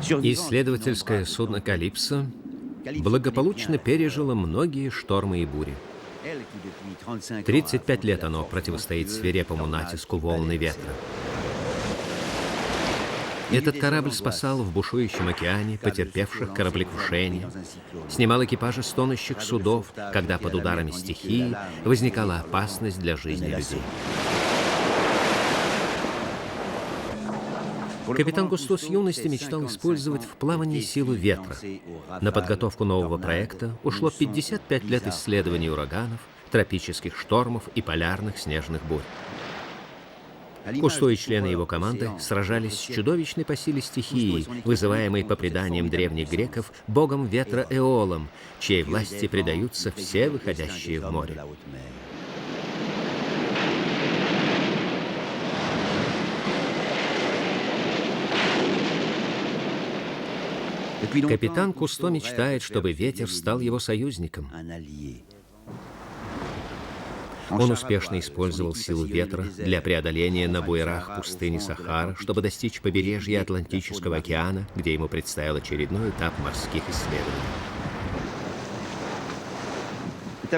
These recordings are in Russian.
Исследовательское судно «Калипсо» благополучно пережило многие штормы и бури. 35 лет оно противостоит свирепому натиску волн и ветра. Этот корабль спасал в бушующем океане потерпевших кораблекрушение, снимал экипажи стонущих судов, когда под ударами стихии возникала опасность для жизни людей. Капитан Кусто с юности мечтал использовать в плавании силу ветра. На подготовку нового проекта ушло 55 лет исследований ураганов, тропических штормов и полярных снежных бурь. Кусто и члены его команды сражались с чудовищной по силе стихией, вызываемой по преданиям древних греков богом ветра Эолом, чьей власти предаются все выходящие в море. Капитан Кусто мечтает, чтобы ветер стал его союзником. Он успешно использовал силу ветра для преодоления на буерах пустыни Сахара, чтобы достичь побережья Атлантического океана, где ему предстоял очередной этап морских исследований.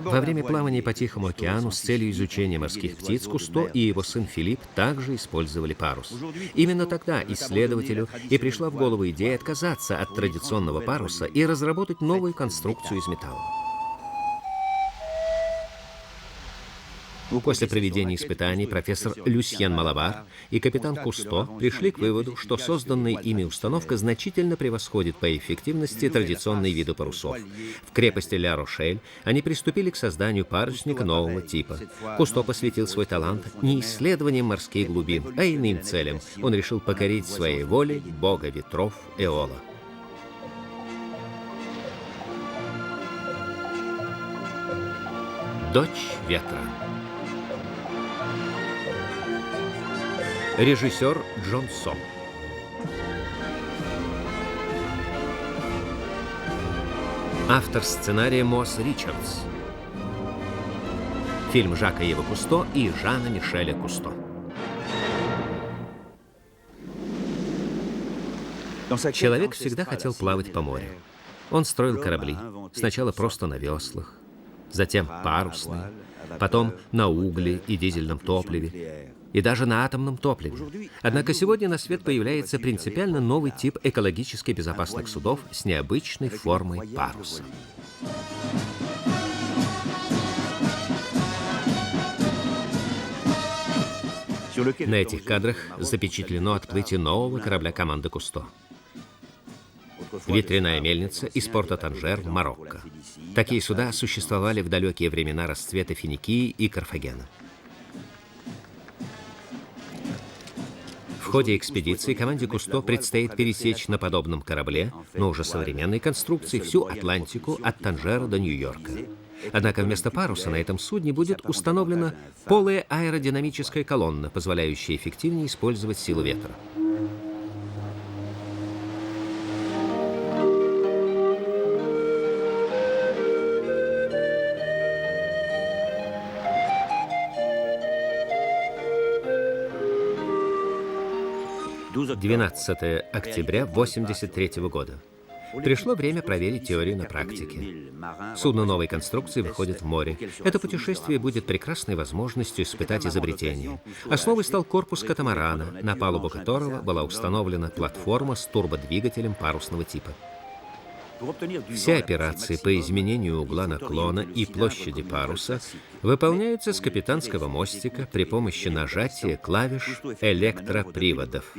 Во время плавания по Тихому океану с целью изучения морских птиц Кусто и его сын Филипп также использовали парус. Именно тогда исследователю и пришла в голову идея отказаться от традиционного паруса и разработать новую конструкцию из металла. После проведения испытаний профессор Люсьен Малавар и капитан Кусто пришли к выводу, что созданная ими установка значительно превосходит по эффективности традиционные виды парусов. В крепости Ля-Рошель они приступили к созданию парусника нового типа. Кусто посвятил свой талант не исследованиям морских глубин, а иным целям. Он решил покорить своей волей бога ветров Эола. Дочь ветра. Режиссер Джон Со. Автор сценария Мосс Ричардс. Фильм Жака Ива Кусто и Жана Мишеля Кусто. Человек всегда хотел плавать по морю. Он строил корабли, сначала просто на веслах, затем парусные, потом на угле и дизельном топливе, и даже на атомном топливе. Однако сегодня на свет появляется принципиально новый тип экологически безопасных судов с необычной формой паруса. На этих кадрах запечатлено отплытие нового корабля команды Кусто. Ветряная мельница из порта Танжер в Марокко. Такие суда существовали в далекие времена расцвета Финикии и Карфагена. В ходе экспедиции команде Кусто предстоит пересечь на подобном корабле, но уже современной конструкции, всю Атлантику от Танжера до Нью-Йорка. Однако вместо паруса на этом судне будет установлена полая аэродинамическая колонна, позволяющая эффективнее использовать силу ветра. — 12 октября 1983 года. Пришло время проверить теорию на практике. Судно новой конструкции выходит в море. Это путешествие будет прекрасной возможностью испытать изобретение. Основой стал корпус катамарана, на палубу которого была установлена платформа с турбодвигателем парусного типа. Все операции по изменению угла наклона и площади паруса выполняются с капитанского мостика при помощи нажатия клавиш электроприводов.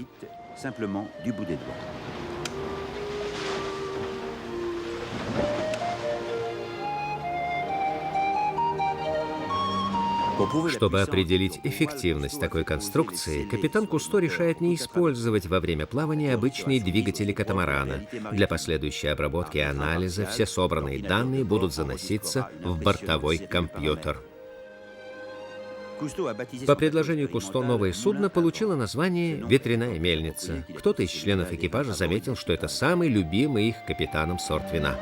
Чтобы определить эффективность такой конструкции, капитан Кусто решает не использовать во время плавания обычные двигатели катамарана. Для последующей обработки и анализа все собранные данные будут заноситься в бортовой компьютер. По предложению Кусто новое судно получило название «Ветряная мельница». Кто-то из членов экипажа заметил, что это самый любимый их капитаном сорт вина.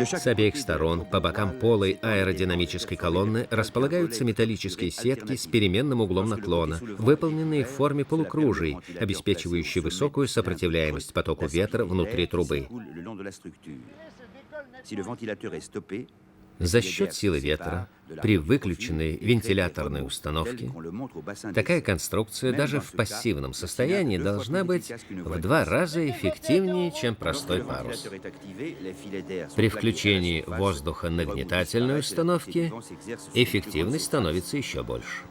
С обеих сторон, по бокам полой аэродинамической колонны, располагаются металлические сетки с переменным углом наклона, выполненные в форме полукружий, обеспечивающие высокую сопротивляемость потоку ветра внутри трубы. За счет силы ветра, при выключенной вентиляторной установке, такая конструкция даже в пассивном состоянии должна быть в 2 раза эффективнее, чем простой парус. При включении воздуха нагнетательной установки эффективность становится еще больше.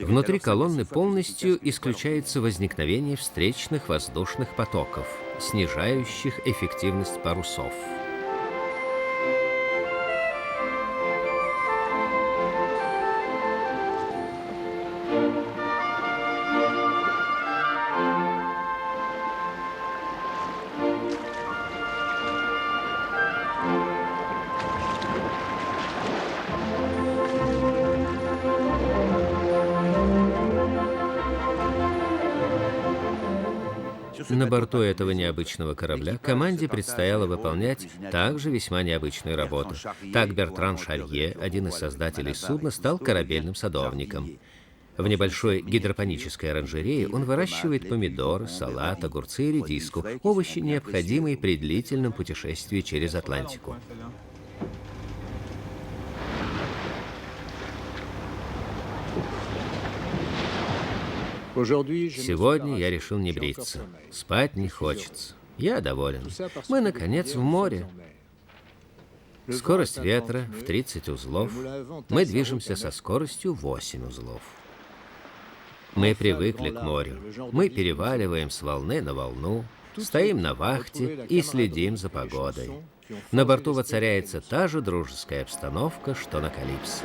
Внутри колонны полностью исключается возникновение встречных воздушных потоков, снижающих эффективность парусов. На борту этого необычного корабля команде предстояло выполнять также весьма необычную работу. Так Бертран Шарье, один из создателей судна, стал корабельным садовником. В небольшой гидропонической оранжерее он выращивает помидоры, салат, огурцы и редиску, овощи, необходимые при длительном путешествии через Атлантику. Сегодня я решил не бриться. Спать не хочется. Я доволен. Мы, наконец, в море. Скорость ветра в 30 узлов. Мы движемся со скоростью 8 узлов. Мы привыкли к морю. Мы переваливаем с волны на волну, стоим на вахте и следим за погодой. На борту воцаряется та же дружеская обстановка, что на Калипсо.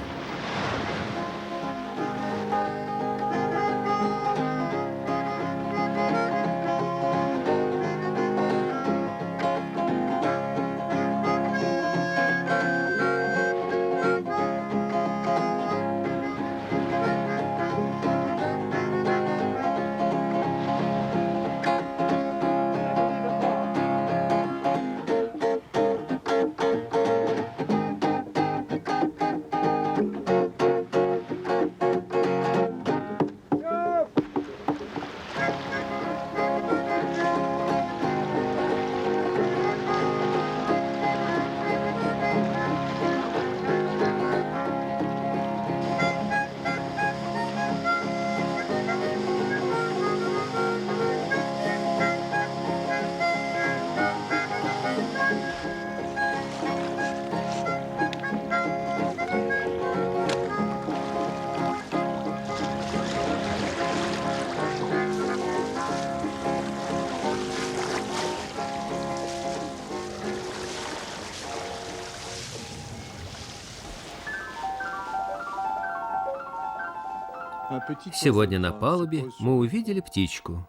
Сегодня на палубе мы увидели птичку.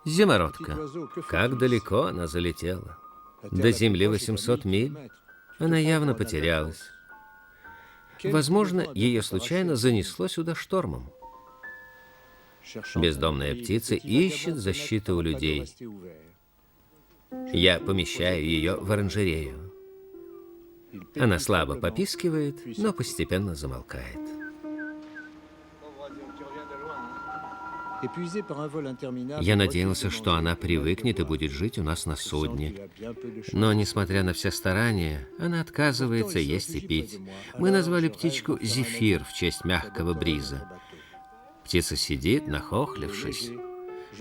Зимородка. Как далеко она залетела. До земли 800 миль. Она явно потерялась. Возможно, ее случайно занесло сюда штормом. Бездомная птица ищет защиты у людей. Я помещаю ее в оранжерею. Она слабо попискивает, но постепенно замолкает. Я надеялся, что она привыкнет и будет жить у нас на судне. Но, несмотря на все старания, она отказывается есть и пить. Мы назвали птичку Зефир в честь мягкого бриза. Птица сидит, нахохлившись.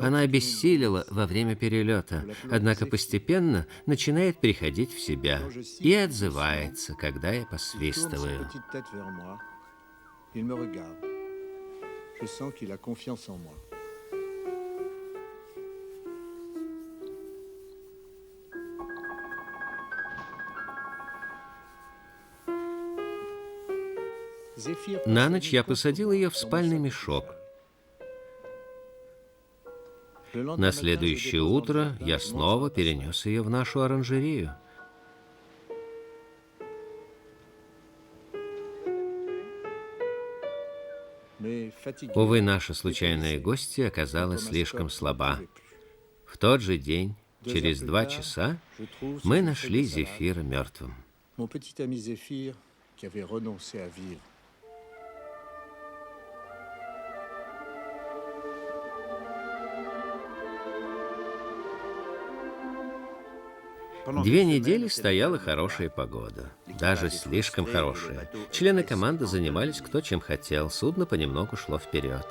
Она обессилила во время перелета, однако постепенно начинает приходить в себя и отзывается, когда я посвистываю. На ночь я посадил ее в спальный мешок. На следующее утро я снова перенес ее в нашу оранжерею. Увы, наша случайная гостья оказалась слишком слаба. В тот же день, через 2 часа, мы нашли Зефира мертвым. Mon petit ami Zéphyr, qui avait renoncé à vivre. Две недели стояла хорошая погода, даже слишком хорошая. Члены команды занимались кто чем хотел, судно понемногу шло вперед.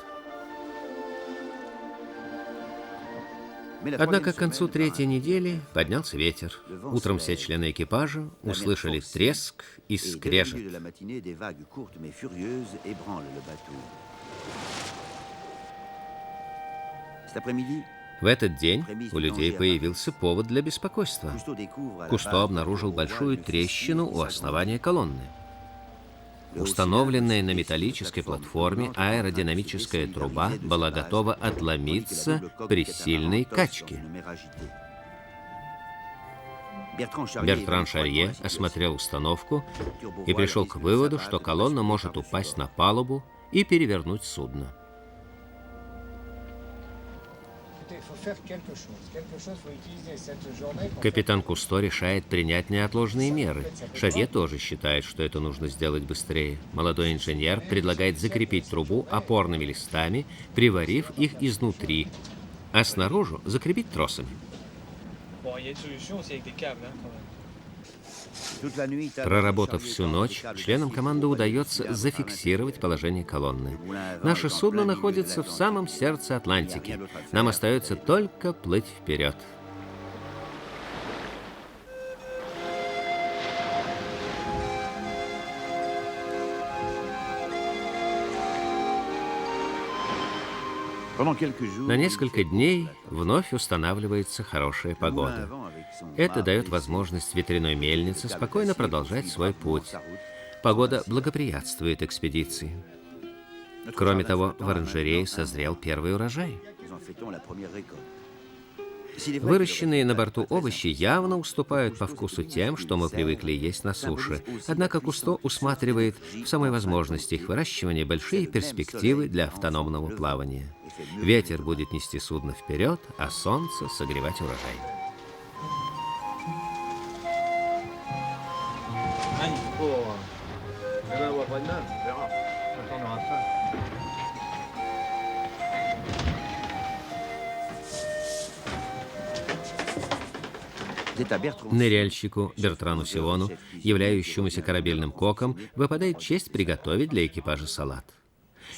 Однако к концу 3-й недели поднялся ветер. Утром все члены экипажа услышали треск и скрежет. В этот день у людей появился повод для беспокойства. Кусто обнаружил большую трещину у основания колонны. Установленная на металлической платформе аэродинамическая труба была готова отломиться при сильной качке. Бертран Шарье осмотрел установку и пришел к выводу, что колонна может упасть на палубу и перевернуть судно. Капитан Кусто решает принять неотложные меры. Шарье тоже считает, что это нужно сделать быстрее. Молодой инженер предлагает закрепить трубу опорными листами, приварив их изнутри, а снаружи закрепить тросами. Проработав всю ночь, членам команды удается зафиксировать положение колонны. Наше судно находится в самом сердце Атлантики. Нам остается только плыть вперед. На несколько дней вновь устанавливается хорошая погода. Это дает возможность ветряной мельнице спокойно продолжать свой путь. Погода благоприятствует экспедиции. Кроме того, в оранжерее созрел первый урожай. Выращенные на борту овощи явно уступают по вкусу тем, что мы привыкли есть на суше. Однако Кусто усматривает в самой возможности их выращивания большие перспективы для автономного плавания. Ветер будет нести судно вперед, а солнце согревать урожай. Ныряльщику Бертрану Сиону, являющемуся корабельным коком, выпадает честь приготовить для экипажа салат.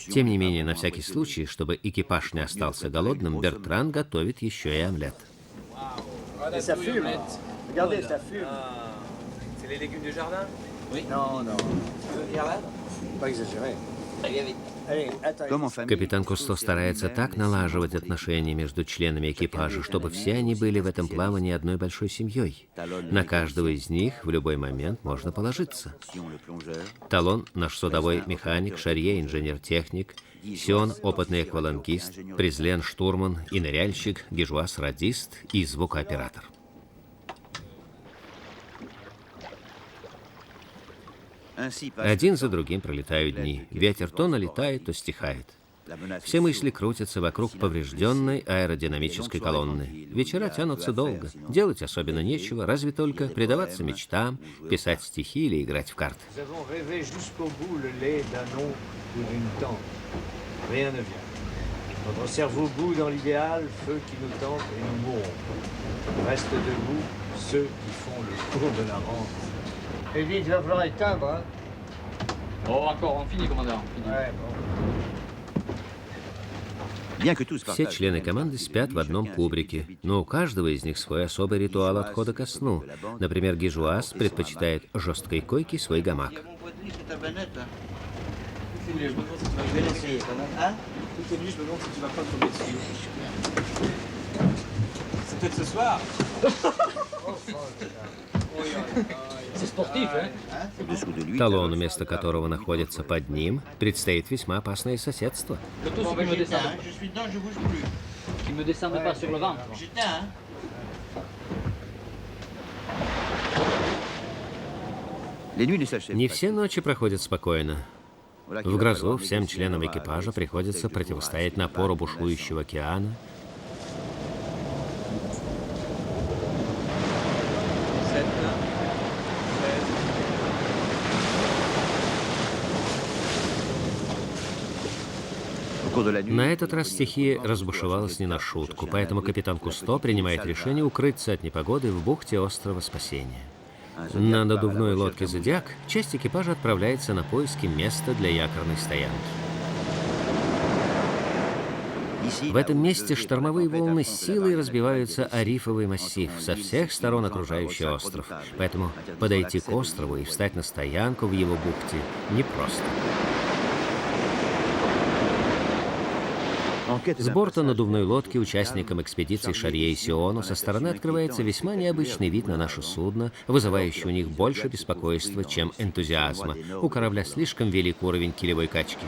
Тем не менее, на всякий случай, чтобы экипаж не остался голодным, Бертран готовит еще и омлет. Капитан Кусто старается так налаживать отношения между членами экипажа, чтобы все они были в этом плавании одной большой семьей. На каждого из них в любой момент можно положиться. Талон — наш судовой механик, Шарье — инженер-техник, Сион — опытный аквалангист, Презлен — штурман и ныряльщик, Гижуас — радист и звукооператор. Один за другим пролетают дни. Ветер то налетает, то стихает. Все мысли крутятся вокруг поврежденной аэродинамической колонны. Вечера тянутся долго. Делать особенно нечего, разве только предаваться мечтам, писать стихи или играть в карты. Все члены команды спят в одном кубрике, но у каждого из них свой особый ритуал отхода ко сну. Например, Гижуас предпочитает жесткой койке свой гамак. Талону, место которого находится под ним, предстоит весьма опасное соседство. Не все ночи проходят спокойно. В грозу всем членам экипажа приходится противостоять напору бушующего океана. На этот раз стихия разбушевалась не на шутку, поэтому капитан Кусто принимает решение укрыться от непогоды в бухте острова Спасения. На надувной лодке «Зодиак» часть экипажа отправляется на поиски места для якорной стоянки. В этом месте штормовые волны с силой разбиваются о рифовый массив со всех сторон окружающий остров, поэтому подойти к острову и встать на стоянку в его бухте непросто. С борта надувной лодки участникам экспедиции Шарье и Сиону со стороны открывается весьма необычный вид на наше судно, вызывающий у них больше беспокойства, чем энтузиазма. У корабля слишком велик уровень килевой качки.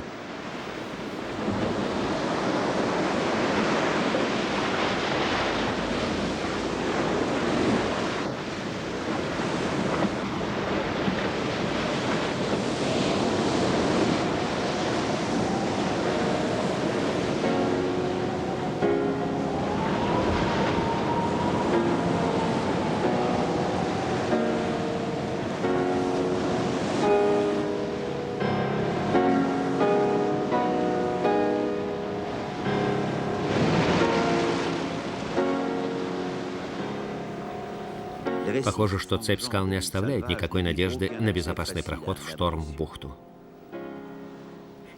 Похоже, что цепь скал не оставляет никакой надежды на безопасный проход в шторм в бухту.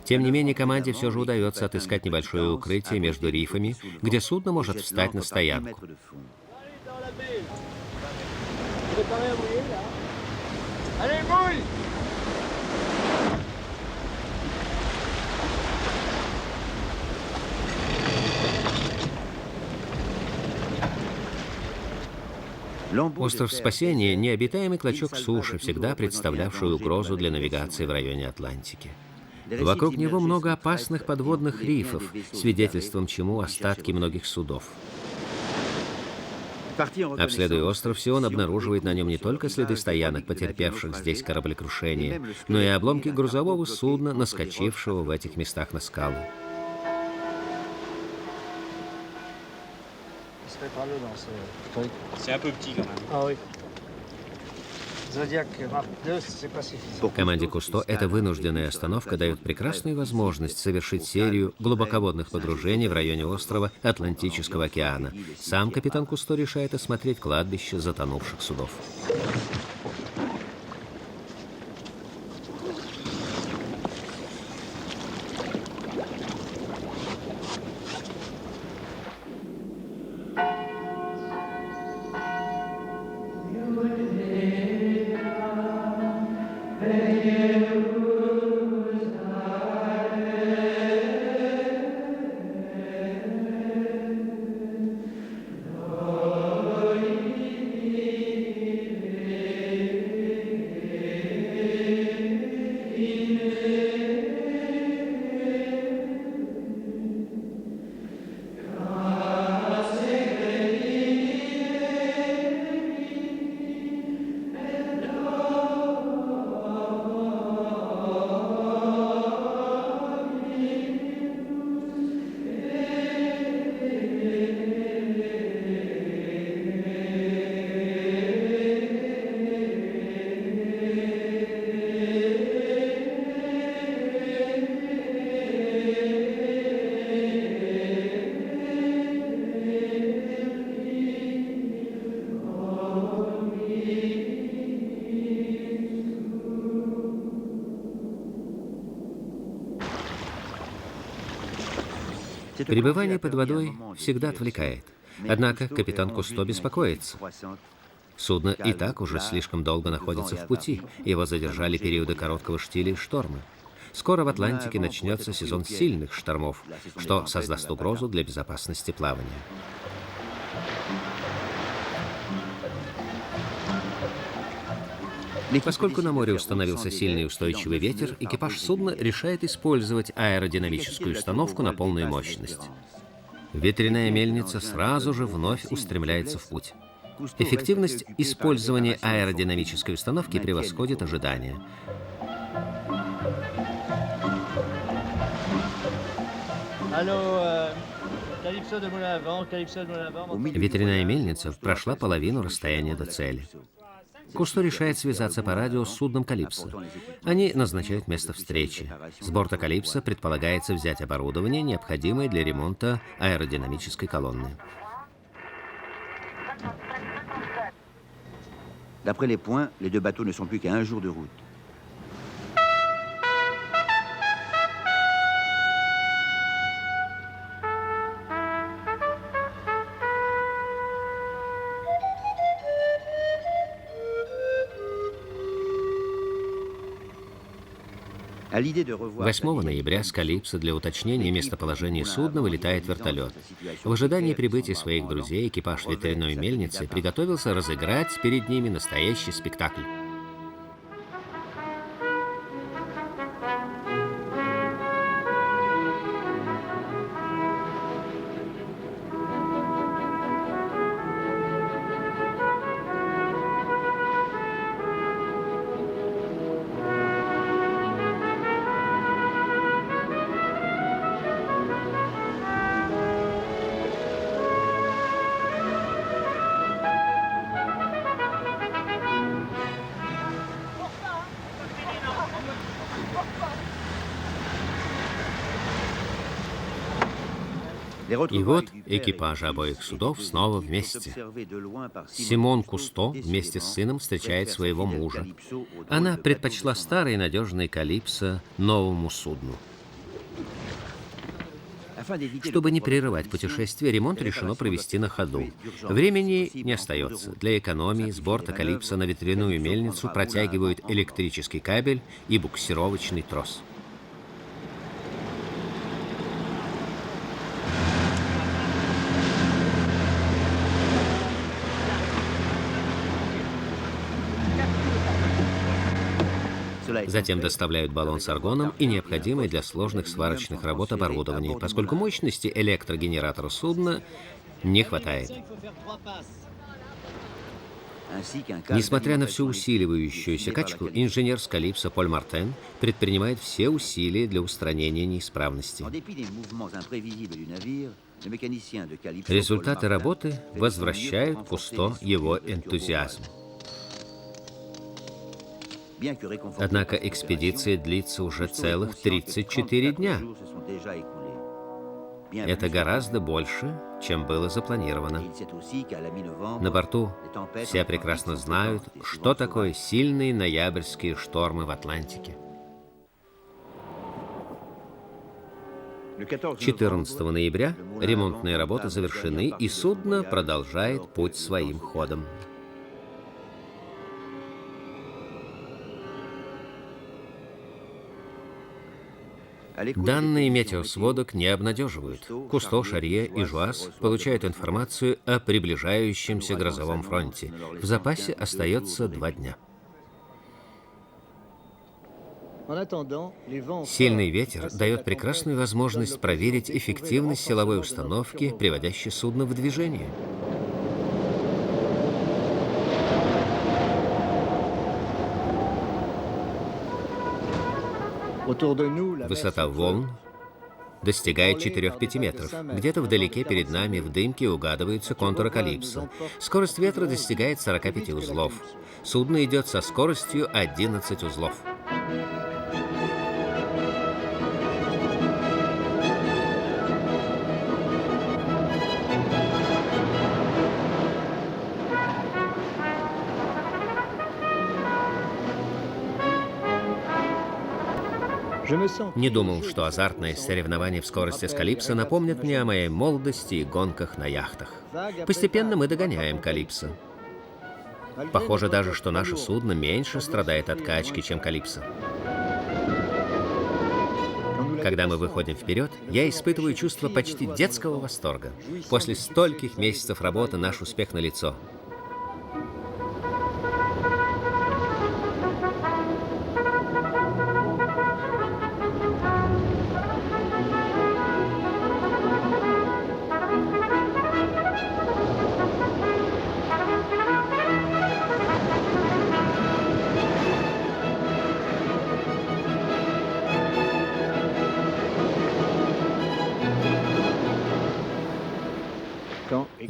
Тем не менее, команде все же удается отыскать небольшое укрытие между рифами, где судно может встать на стоянку. Остров Спасения — необитаемый клочок суши, всегда представлявший угрозу для навигации в районе Атлантики. Вокруг него много опасных подводных рифов, свидетельством чему остатки многих судов. Обследуя остров, Сион обнаруживает на нем не только следы стоянок, потерпевших здесь кораблекрушение, но и обломки грузового судна, наскочившего в этих местах на скалу. Команде Кусто эта вынужденная остановка дает прекрасную возможность совершить серию глубоководных погружений в районе острова Атлантического океана. Сам капитан Кусто решает осмотреть кладбище затонувших судов. Пребывание под водой всегда отвлекает. Однако капитан Кусто беспокоится. Судно и так уже слишком долго находится в пути. Его задержали периоды короткого штиля и шторма. Скоро в Атлантике начнется сезон сильных штормов, что создаст угрозу для безопасности плавания. Поскольку на море установился сильный и устойчивый ветер, экипаж судна решает использовать аэродинамическую установку на полную мощность. Ветряная мельница сразу же вновь устремляется в путь. Эффективность использования аэродинамической установки превосходит ожидания. Ветряная мельница прошла половину расстояния до цели. Кусто решает связаться по радио с судном «Калипсо». Они назначают место встречи. С борта «Калипсо» предполагается взять оборудование, необходимое для ремонта аэродинамической колонны. D'après les points, les deux bateaux ne sont plus qu'à un jour de route. À l'idée de revoir 8 ноября с «Калипсо» для уточнения местоположения судна вылетает вертолет. В ожидании прибытия своих друзей экипаж ветряной мельницы приготовился разыграть перед ними настоящий спектакль. И вот экипажи обоих судов снова вместе. Симон Кусто вместе с сыном встречает своего мужа. Она предпочла старый надежный «Калипсо» новому судну. Чтобы не прерывать путешествие, ремонт решено провести на ходу. Времени не остается. Для экономии с борта «Калипсо» на ветряную мельницу протягивают электрический кабель и буксировочный трос. Затем доставляют баллон с аргоном и необходимое для сложных сварочных работ оборудование, поскольку мощности электрогенератора судна не хватает. Несмотря на всю усиливающуюся качку, инженер с «Калипсо» Поль Мартен предпринимает все усилия для устранения неисправностей. Результаты работы возвращают Кусто его энтузиазм. Однако экспедиция длится уже целых 34 дня. Это гораздо больше, чем было запланировано. На борту все прекрасно знают, что такое сильные ноябрьские штормы в Атлантике. 14 ноября ремонтные работы завершены, и судно продолжает путь своим ходом. Данные метеосводок не обнадеживают. Кусто, Шарье и Жуас получают информацию о приближающемся грозовом фронте. В запасе остается 2 дня. Сильный ветер дает прекрасную возможность проверить эффективность силовой установки, приводящей судно в движение. Высота волн достигает 4-5 метров. Где-то вдалеке перед нами в дымке угадываются контуры «Калипсо». Скорость ветра достигает 45 узлов. Судно идет со скоростью 11 узлов. Не думал, что азартные соревнования в скорости с «Калипсо» напомнят мне о моей молодости и гонках на яхтах. Постепенно мы догоняем «Калипсо». Похоже даже, что наше судно меньше страдает от качки, чем «Калипсо». Когда мы выходим вперед, я испытываю чувство почти детского восторга. После стольких месяцев работы наш успех налицо.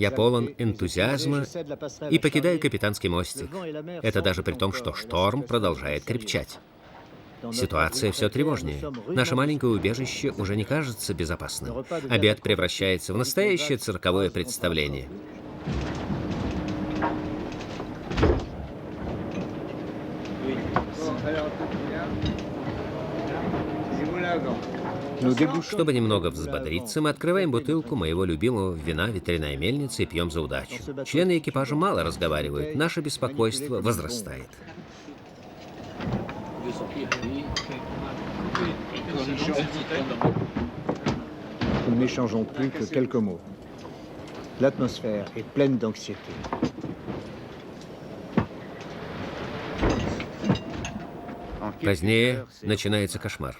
Я полон энтузиазма и покидаю капитанский мостик. Это даже при том, что шторм продолжает крепчать. Ситуация все тревожнее. Наше маленькое убежище уже не кажется безопасным. Обед превращается в настоящее цирковое представление. Чтобы немного взбодриться, мы открываем бутылку моего любимого вина «Ветряная мельница» и пьем за удачу. Члены экипажа мало разговаривают, наше беспокойство возрастает. Nous n'échangeons plus que quelques mots. L'atmosphère est pleine d'anxiété. Позднее начинается кошмар.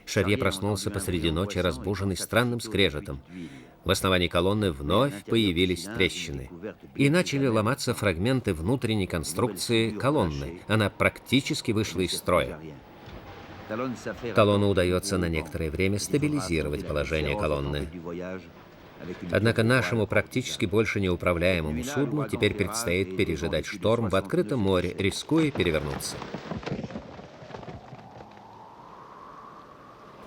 Шарье проснулся посреди ночи, разбуженный странным скрежетом. В основании колонны вновь появились трещины. И начали ломаться фрагменты внутренней конструкции колонны. Она практически вышла из строя. Талону удается на некоторое время стабилизировать положение колонны. Однако нашему практически больше неуправляемому судну теперь предстоит пережидать шторм в открытом море, рискуя перевернуться.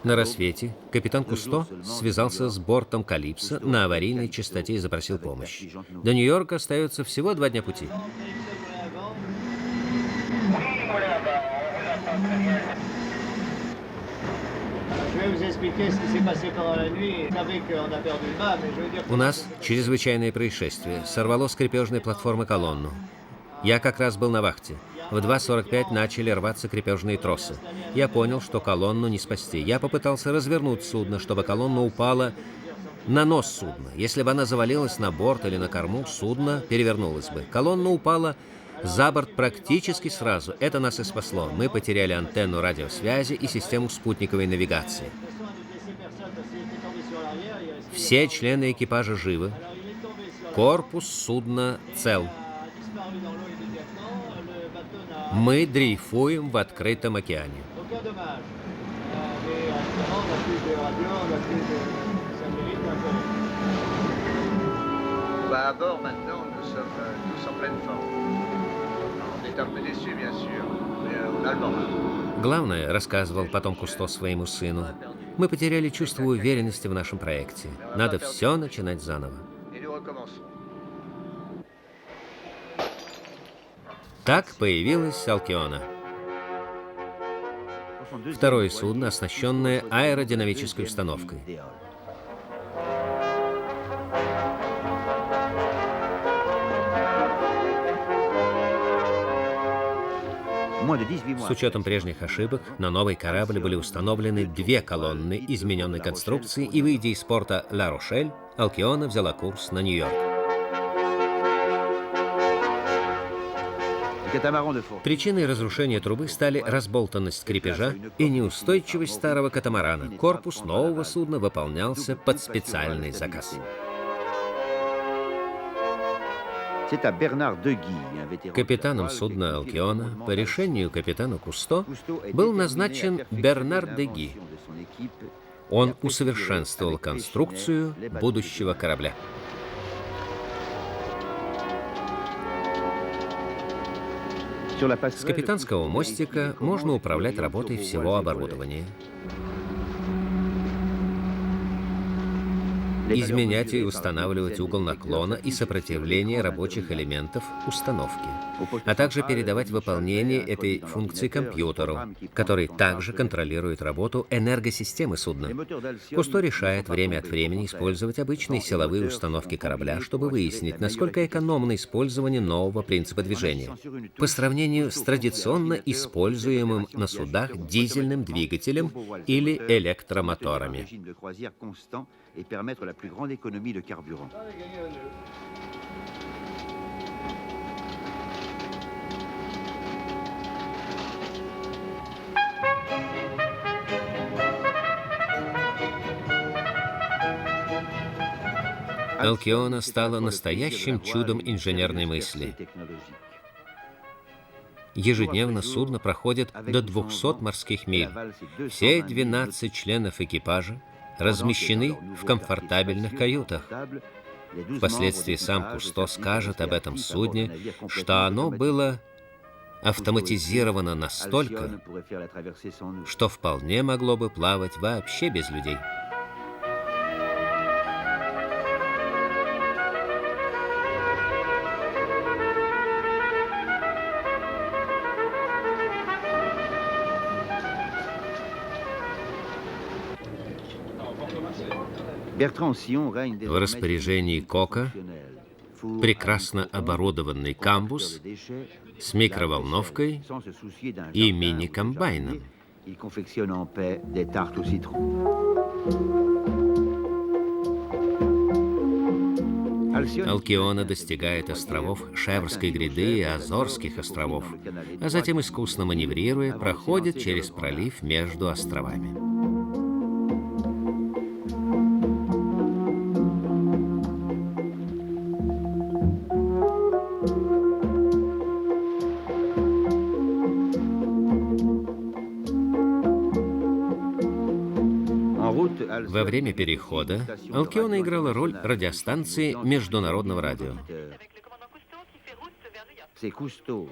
На рассвете капитан Кусто связался с бортом «Калипсо» на аварийной частоте и запросил помощь. До Нью-Йорка остается всего 2 дня пути. У нас чрезвычайное происшествие. Сорвало с крепежной платформы колонну. Я как раз был на вахте. В 2:45 начали рваться крепежные тросы. Я понял, что колонну не спасти. Я попытался развернуть судно, чтобы колонна упала на нос судна. Если бы она завалилась на борт или на корму, судно перевернулось бы. Колонна упала за борт практически сразу. Это нас и спасло. Мы потеряли антенну радиосвязи и систему спутниковой навигации. Все члены экипажа живы. Корпус судна цел. Мы дрейфуем в открытом океане. À bord maintenant, nous sommes en pleine forme. On est un peu déçus, bien sûr, mais on a le moral. Главное, рассказывал потом Кусто своему сыну, мы потеряли чувство уверенности в нашем проекте. Надо все начинать заново. Et nous recommençons. Так появилась Алкиона. Второе судно, оснащенное аэродинамической установкой. С учетом прежних ошибок, на новый корабль были установлены 2 колонны измененной конструкции, и, выйдя из порта Ла-Рошель, Алкиона взяла курс на Нью-Йорк. Причиной разрушения трубы стали разболтанность крепежа и неустойчивость старого катамарана. Корпус нового судна выполнялся под специальный заказ. Капитаном судна «Алкиона» по решению капитана Кусто был назначен Бернар де Ги. Он усовершенствовал конструкцию будущего корабля. С капитанского мостика можно управлять работой всего оборудования. Изменять и устанавливать угол наклона и сопротивление рабочих элементов установки, а также передавать выполнение этой функции компьютеру, который также контролирует работу энергосистемы судна. Кусто решает время от времени использовать обычные силовые установки корабля, чтобы выяснить, насколько экономно использование нового принципа движения по сравнению с традиционно используемым на судах дизельным двигателем или электромоторами. Et permettre la plus grande économie de carburant. Алкиона стала настоящим чудом инженерной мысли. Ежедневно судно проходит до 200 морских миль. Все 12 членов экипажа размещены в комфортабельных каютах. Впоследствии сам Кусто скажет об этом судне, что оно было автоматизировано настолько, что вполне могло бы плавать вообще без людей. В распоряжении Кока прекрасно оборудованный камбус с микроволновкой и мини-комбайном. Алкиона достигает островов Шеврской гряды и Азорских островов, а затем, искусно маневрируя, проходит через пролив между островами. Во время перехода Алкиона играла роль радиостанции международного радио.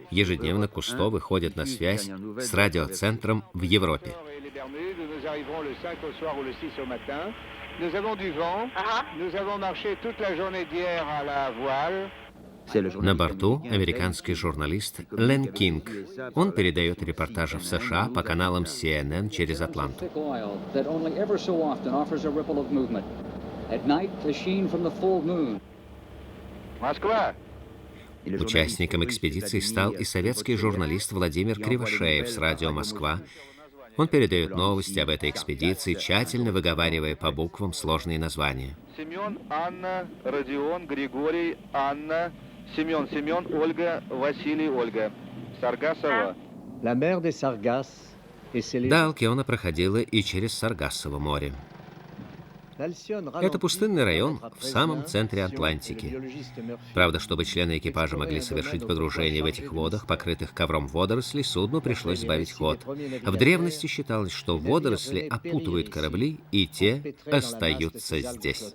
Ежедневно Кусто выходит на связь с радиоцентром в Европе. На борту американский журналист Лен Кинг. Он передает репортажи в США по каналам CNN через Атланту. Участником экспедиции стал и советский журналист Владимир Кривошеев с радио «Москва». Он передает новости об этой экспедиции, тщательно выговаривая по буквам сложные названия. Семен, Анна, Родион, Григорий, Анна, Семен, Семен, Ольга, Василий, Ольга. Саргассово. Да, Алкиона проходила и через Саргассово море. Это пустынный район в самом центре Атлантики. Правда, чтобы члены экипажа могли совершить погружение в этих водах, покрытых ковром водорослей, судну пришлось сбавить ход. В древности считалось, что водоросли опутывают корабли, и те остаются здесь.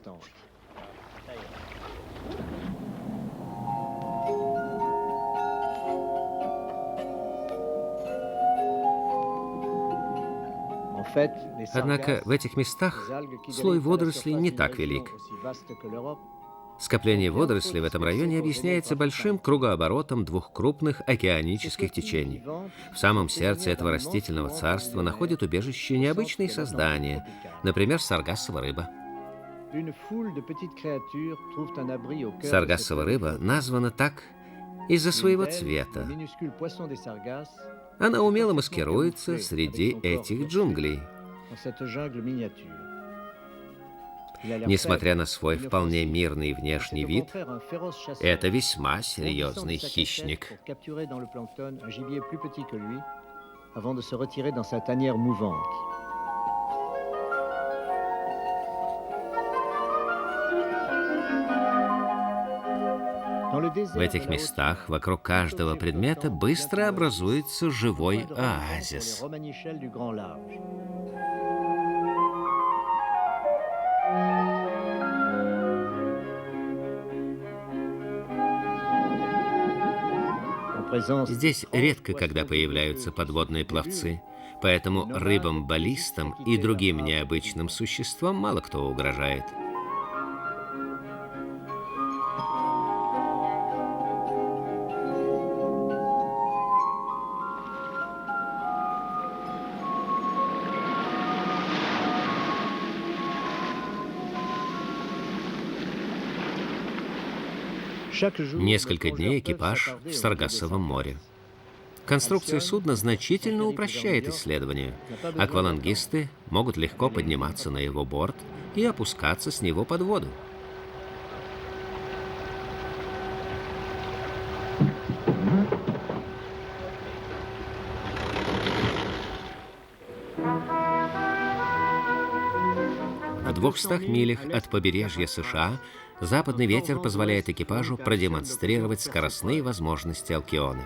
Однако в этих местах слой водорослей не так велик. Скопление водорослей в этом районе объясняется большим кругооборотом двух крупных океанических течений. В самом сердце этого растительного царства находят убежище необычные создания, например, саргассова рыба. Саргассова рыба названа так из-за своего цвета. Она умело маскируется среди этих джунглей. Несмотря на свой вполне мирный внешний вид, это весьма серьезный хищник. В этих местах вокруг каждого предмета быстро образуется живой оазис. Здесь редко когда появляются подводные пловцы, поэтому рыбам-баллистам и другим необычным существам мало кто угрожает. Несколько дней экипаж в Саргассовом море. Конструкция судна значительно упрощает исследование. Аквалангисты могут легко подниматься на его борт и опускаться с него под воду. В 200 милях от побережья США западный ветер позволяет экипажу продемонстрировать скоростные возможности Алкионы.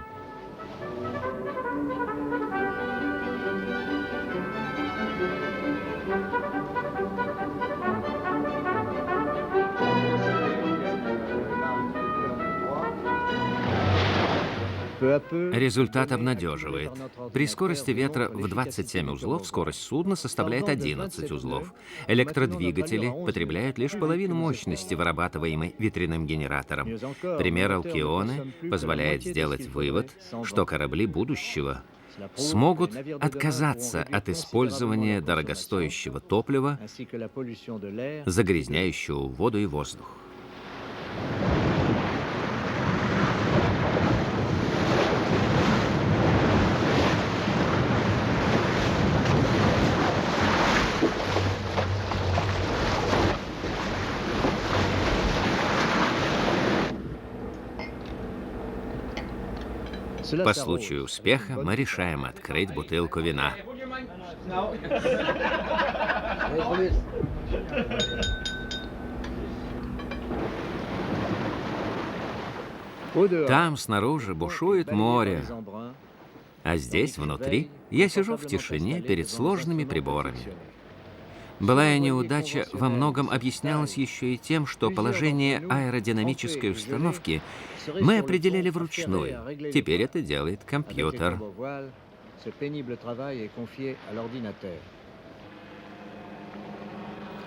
Результат обнадеживает. При скорости ветра в 27 узлов скорость судна составляет 11 узлов. Электродвигатели потребляют лишь половину мощности, вырабатываемой ветряным генератором. Пример Алкионы позволяет сделать вывод, что корабли будущего смогут отказаться от использования дорогостоящего топлива, загрязняющего воду и воздух. По случаю успеха мы решаем открыть бутылку вина. Там снаружи бушует море, а здесь, внутри, я сижу в тишине перед сложными приборами. Былая неудача во многом объяснялась еще и тем, что положение аэродинамической установки мы определяли вручную. Теперь это делает компьютер.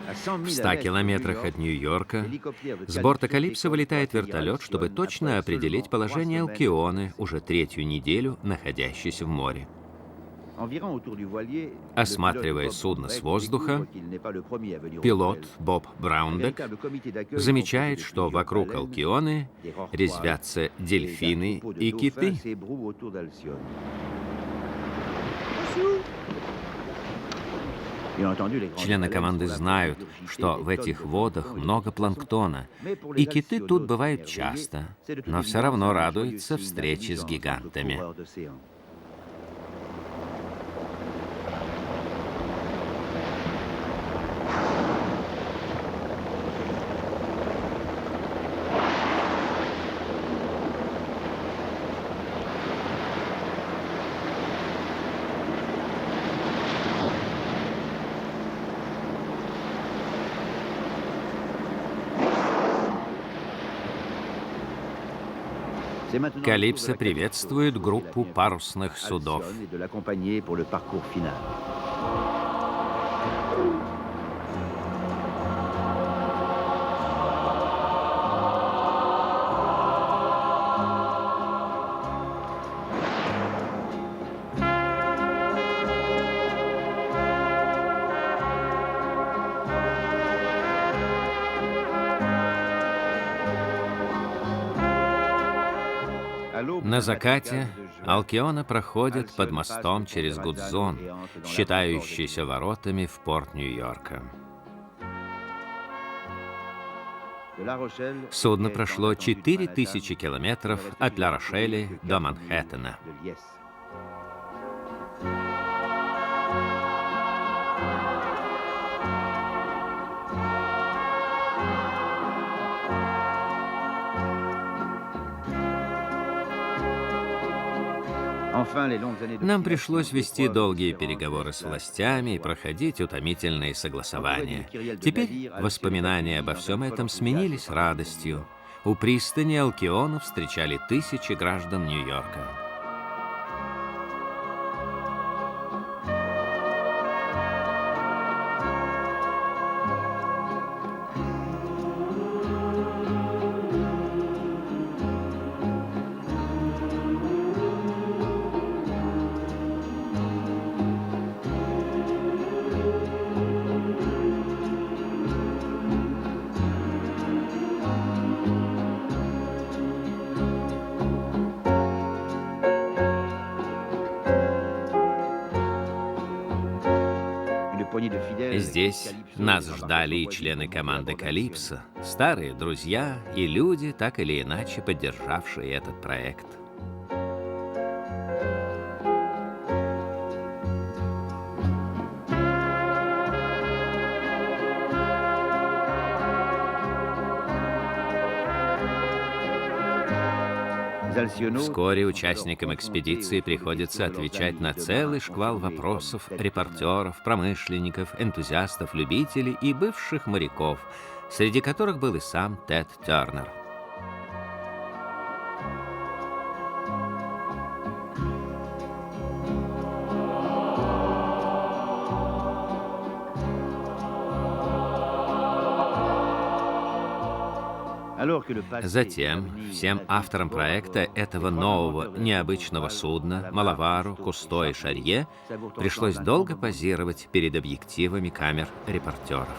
В 100 километрах от Нью-Йорка с борта Калипсо вылетает вертолет, чтобы точно определить положение Алкионы, уже 3-ю неделю находящейся в море. Осматривая судно с воздуха, пилот Боб Браунбек замечает, что вокруг Алкионы резвятся дельфины и киты. Члены команды знают, что в этих водах много планктона, и киты тут бывают часто, но все равно радуются встрече с гигантами. Калипсо приветствует группу парусных судов. На закате Алкиона проходит под мостом через Гудзон, считающийся воротами в порт Нью-Йорка. Судно прошло 4000 километров от Ла-Рошеля до Манхэттена. Нам пришлось вести долгие переговоры с властями и проходить утомительные согласования. Теперь воспоминания обо всем этом сменились радостью. У пристани Алкиону встречали тысячи граждан Нью-Йорка. Здесь нас ждали и члены команды Калипсо, старые друзья и люди, так или иначе поддержавшие этот проект. Вскоре участникам экспедиции приходится отвечать на целый шквал вопросов репортеров, промышленников, энтузиастов, любителей и бывших моряков, среди которых был и сам Тед Тернер. Затем всем авторам проекта этого нового необычного судна, Малавару, Кусто и Шарье, пришлось долго позировать перед объективами камер репортеров.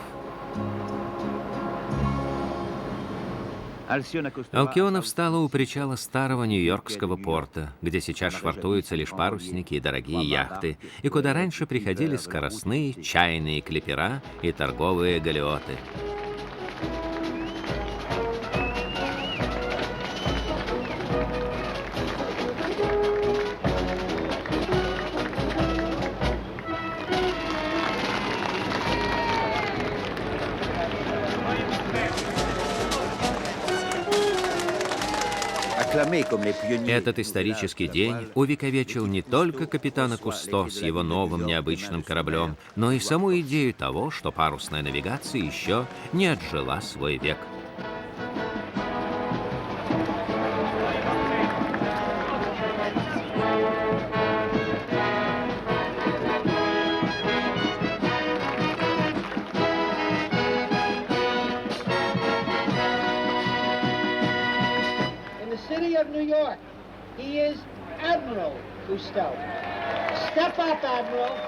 Алкиона встала у причала старого Нью-Йоркского порта, где сейчас швартуются лишь парусники и дорогие яхты, и куда раньше приходили скоростные чайные клипера и торговые галеоты. Этот исторический день увековечил не только капитана Кусто с его новым необычным кораблем, но и саму идею того, что парусная навигация еще не отжила свой век. Of New York. He is Admiral Cousteau. Step up, Admiral.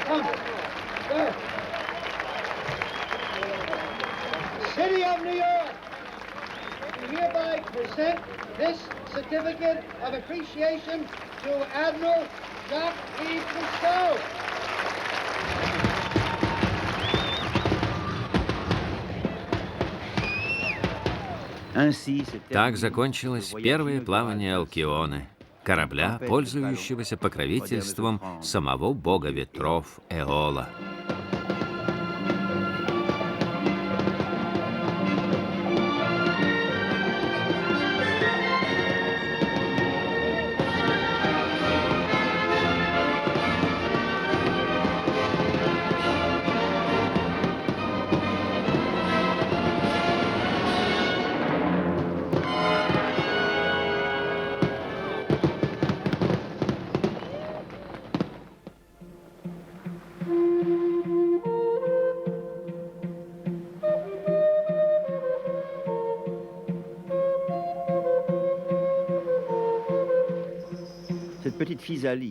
Come. Go. City of New York, we hereby present this certificate of appreciation to Admiral Jacques E. Cousteau. Так закончилось первое плавание Алкионы, корабля, пользующегося покровительством самого бога ветров Эола.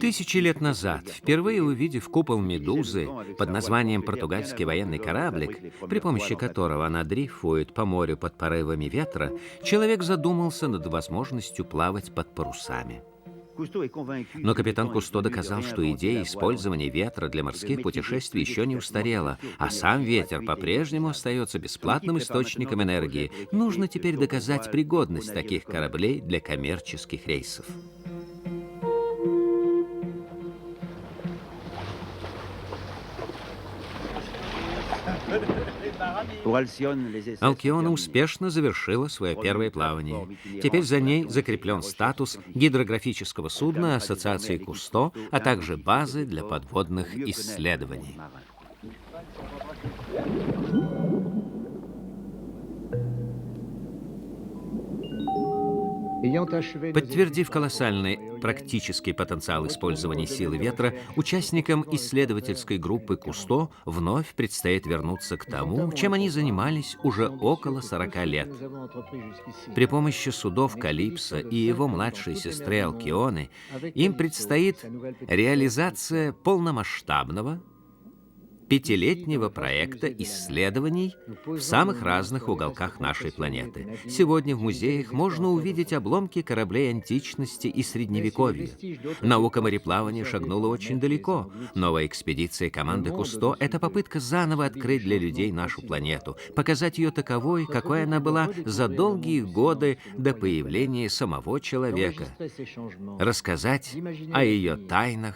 Тысячи лет назад, впервые увидев купол Медузы под названием «Португальский военный кораблик», при помощи которого она дрейфует по морю под порывами ветра, человек задумался над возможностью плавать под парусами. Но капитан Кусто доказал, что идея использования ветра для морских путешествий еще не устарела, а сам ветер по-прежнему остается бесплатным источником энергии. Нужно теперь доказать пригодность таких кораблей для коммерческих рейсов. Алкиона успешно завершила свое первое плавание. Теперь за ней закреплен статус гидрографического судна Ассоциации Кусто, а также базы для подводных исследований. Подтвердив колоссальный практический потенциал использования силы ветра, участникам исследовательской группы Кусто вновь предстоит вернуться к тому, чем они занимались уже около 40 лет. При помощи судов Калипсо и его младшей сестры Алкионы им предстоит реализация полномасштабного пятилетнего проекта исследований в самых разных уголках нашей планеты. Сегодня в музеях можно увидеть обломки кораблей античности и средневековья. Наука мореплавания шагнула очень далеко. Новая экспедиция команды Кусто — это попытка заново открыть для людей нашу планету, показать ее таковой, какой она была за долгие годы до появления самого человека, рассказать о ее тайнах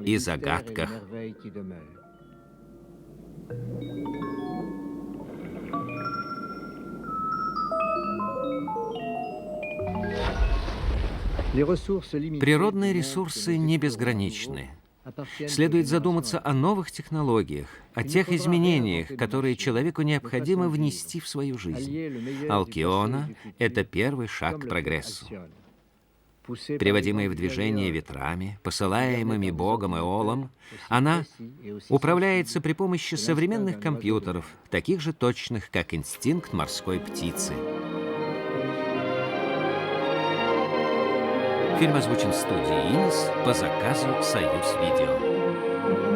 и загадках. Природные ресурсы не безграничны. Следует задуматься о новых технологиях, о тех изменениях, которые человеку необходимо внести в свою жизнь. Алкиона — это первый шаг к прогрессу. Приводимая в движение ветрами, посылаемыми Богом Эолом, она управляется при помощи современных компьютеров, таких же точных, как инстинкт морской птицы. Фильм озвучен студией «Инес» по заказу «Союз Видео».